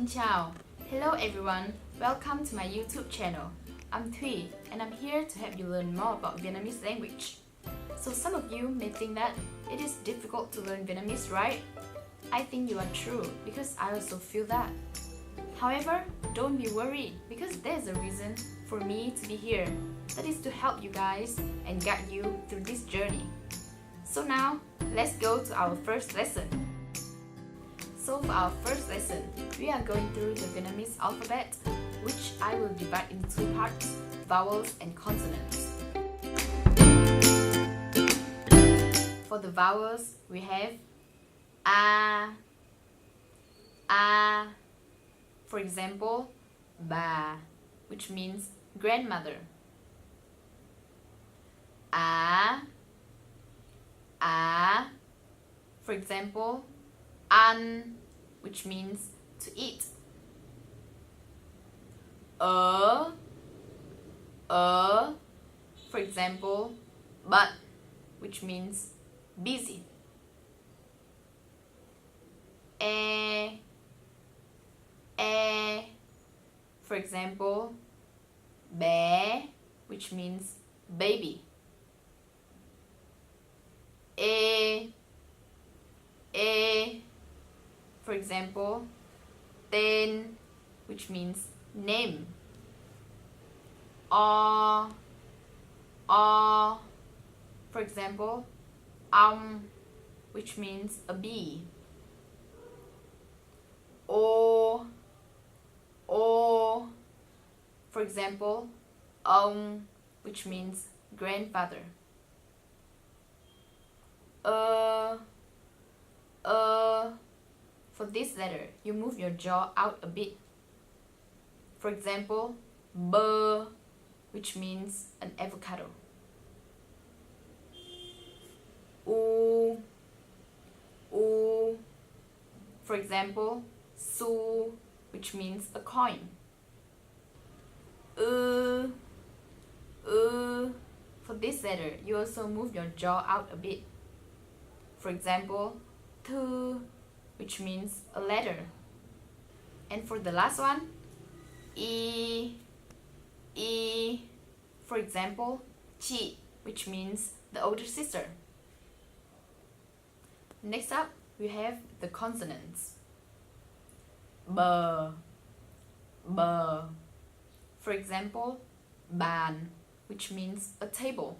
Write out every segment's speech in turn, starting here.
Xin chào. Hello everyone. Welcome to my YouTube channel. I'm Thuy and I'm here to help you learn more about Vietnamese language. So some of you may think that it is difficult to learn Vietnamese, right? I think you are true because I also feel that. However, don't be worried because there's a reason for me to be here. That is to help you guys and guide you through this journey. So now, let's go to our first lesson. So for our first lesson, we are going through the Vietnamese alphabet, which I will divide into two parts, vowels and consonants. For the vowels, we have A, A, for example, Bà, which means grandmother. A, for example, Ăn, which means to eat. For example, Bận, which means busy. E, for example, Bé, which means baby. E, for example, Tên, which means name. O, for example, Ong, which means a bee. O, for example, Ông, which means grandfather. For this letter, you move your jaw out a bit. For example, Bơ, which means an avocado. U, for example, Xu, which means a coin. For this letter, you also move your jaw out a bit. For example, Thư, which means a letter. And for the last one, E, for example, Chị, which means the older sister. Next up, we have the consonants. Bờ, for example, Bàn, which means a table.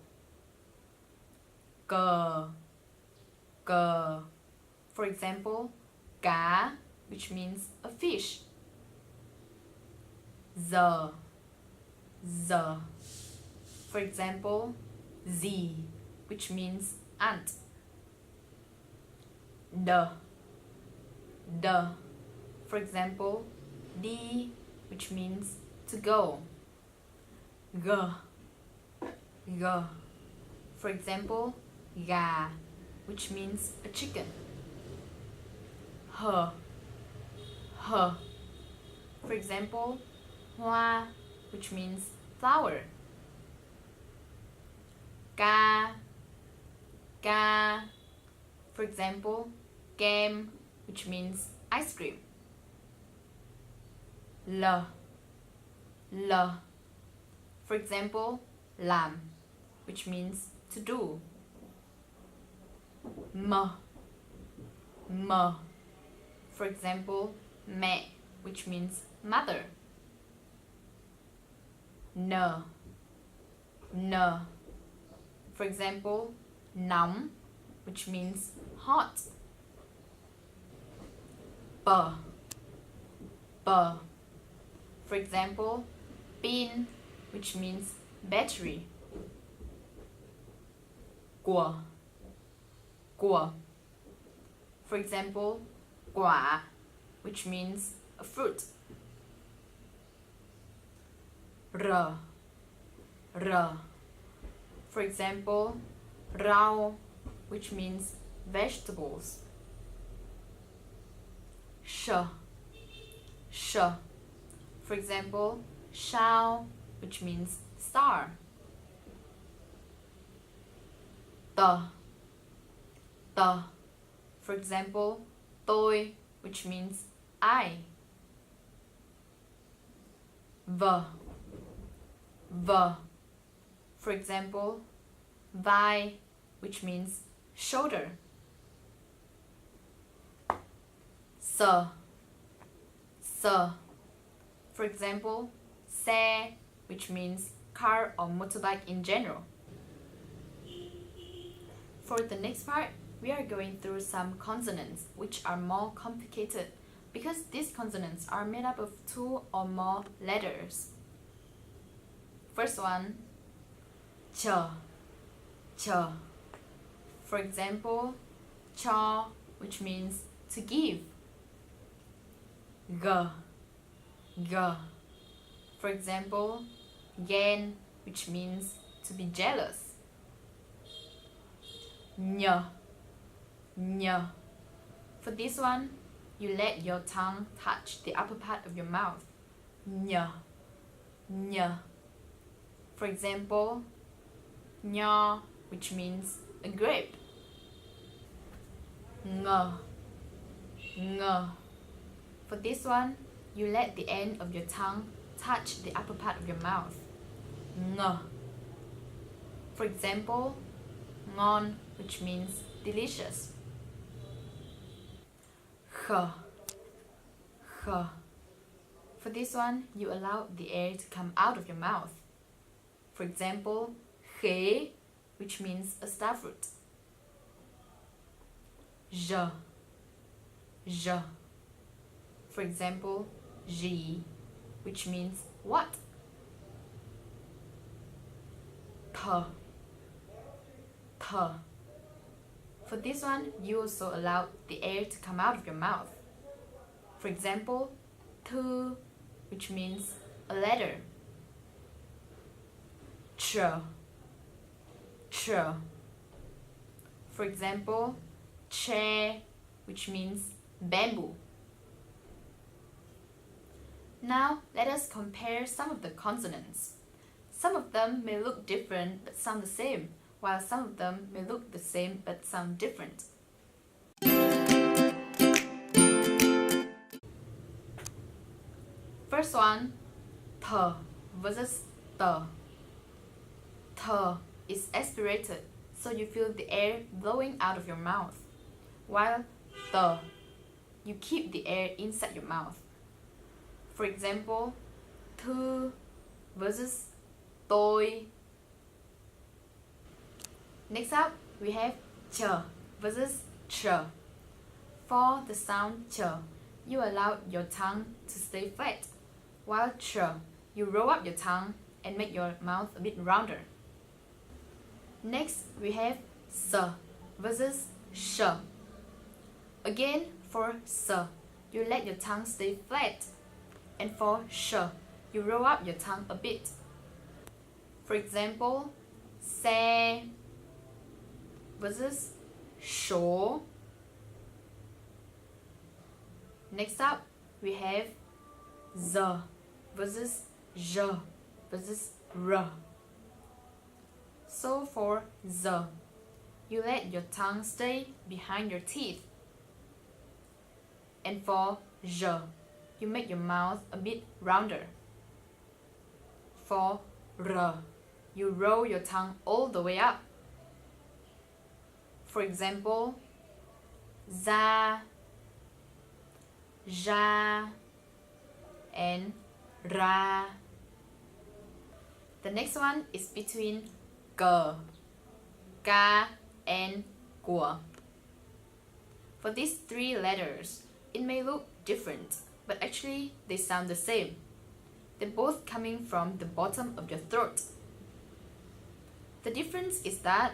Cờ, for example, Cá, which means a fish. Giờ, for example, Dì, which means aunt. Đờ, for example, Đi, which means to go. Gờ, for example, Gà, which means a chicken. Hờ, for example, Hoa, which means flower. Ca, for example, Kem, which means ice cream. L, for example, Làm, which means to do. M, for example, Mẹ, which means mother. N, for example, Nóng, which means hot. P, for example, Pin, which means battery. Của, for example, Quả, which means a fruit. R, for example, Rau, which means vegetables. Sh, for example, Sao, which means star. T, for example, Tôi, which means I. v, v. For example, vai, which means shoulder. S, s. For example, xe, which means car or motorbike in general. For the next part, we are going through some consonants which are more complicated because these consonants are made up of 2 or more letters. First one, ch, ch. For example, cho, which means to give. G, g. For example, ghen, which means to be jealous. Ñ, ñ. For this one, you let your tongue touch the upper part of your mouth. Ñ, ñ. For example, nho, which means a grape. Ng, ng. For this one, you let the end of your tongue touch the upper part of your mouth. Ng. For example, ngon, which means delicious. Kh, kh. For this one, you allow the air to come out of your mouth. For example, khế, which means a star fruit. Zh, zh. For example, zhi, which means what? Th, th. For this one, you also allow the air to come out of your mouth. For example, thu, which means a letter. Ch, ch. For example, che, which means bamboo. Now, let us compare some of the consonants. Some of them may look different but sound the same, while some of them may look the same but sound different. First one, th versus th. Th is aspirated, so you feel the air blowing out of your mouth, while th, you keep the air inside your mouth. For example, thư versus tôi. Next up, we have ch versus ch. For the sound ch, you allow your tongue to stay flat, while ch, you roll up your tongue and make your mouth a bit rounder. Next, we have s versus sh. Again, for s, you let your tongue stay flat, and for sh, you roll up your tongue a bit. For example, xe versus sho. Next up, we have z versus zh versus r. So for z, you let your tongue stay behind your teeth. And for zh, you make your mouth a bit rounder. For r, you roll your tongue all the way up. For example, za, ja, and ra. The next one is between g, ga, and gu. For these 3 letters, it may look different, but actually they sound the same. They're both coming from the bottom of your throat. The difference is that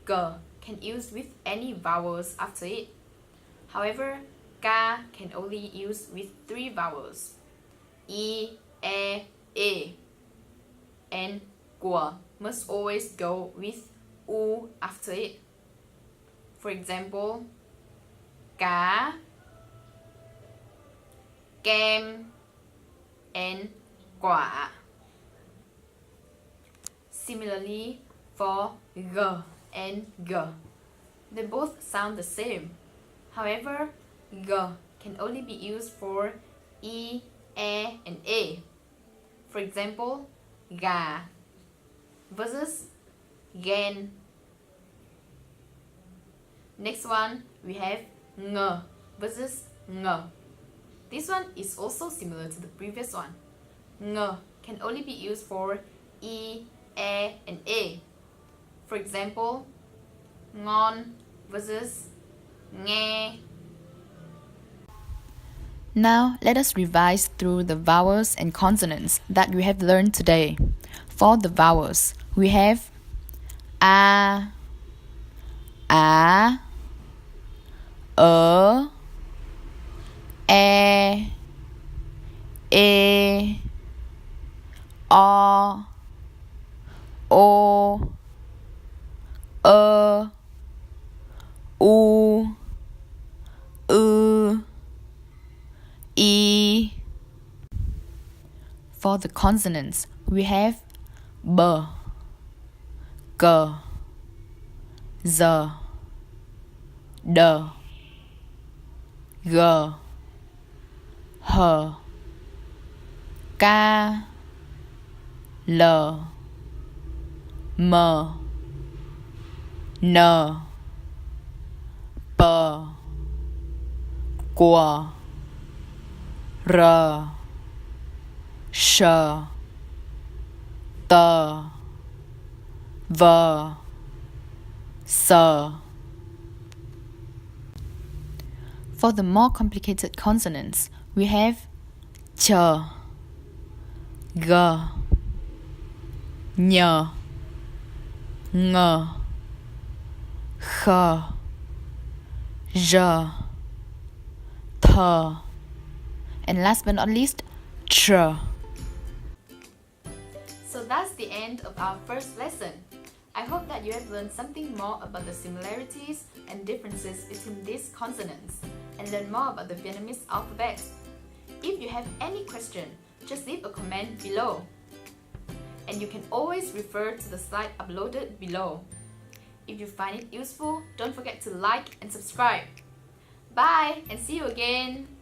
g can use with any vowels after it. However, ga can only use with 3 vowels, e, e, and gu must always go with u after it. For example, cá, kem, and quả. Similarly, for g and g, they both sound the same. However, g can only be used for e, and a. For For example, gà versus ghen. Next one, we have ng versus ng. This one is also similar to the previous one. Ng can only be used for e, and a. For example, ngon versus nghe. Now, let us revise through the vowels and consonants that we have learned today. For the vowels, we have a, e, o, u, e. For the consonants, we have b, g, z, d, g, h, k, l, m, n, p, q, r, sh, t, v, s. For the more complicated consonants, we have ch, g, ñ, ng, h, zh, th, and last but not least, tr. So that's the end of our first lesson. I hope that you have learned something more about the similarities and differences between these consonants and learn more about the Vietnamese alphabet. If you have any question, just leave a comment below. And you can always refer to the slide uploaded below. If you find it useful, don't forget to like and subscribe. Bye and see you again!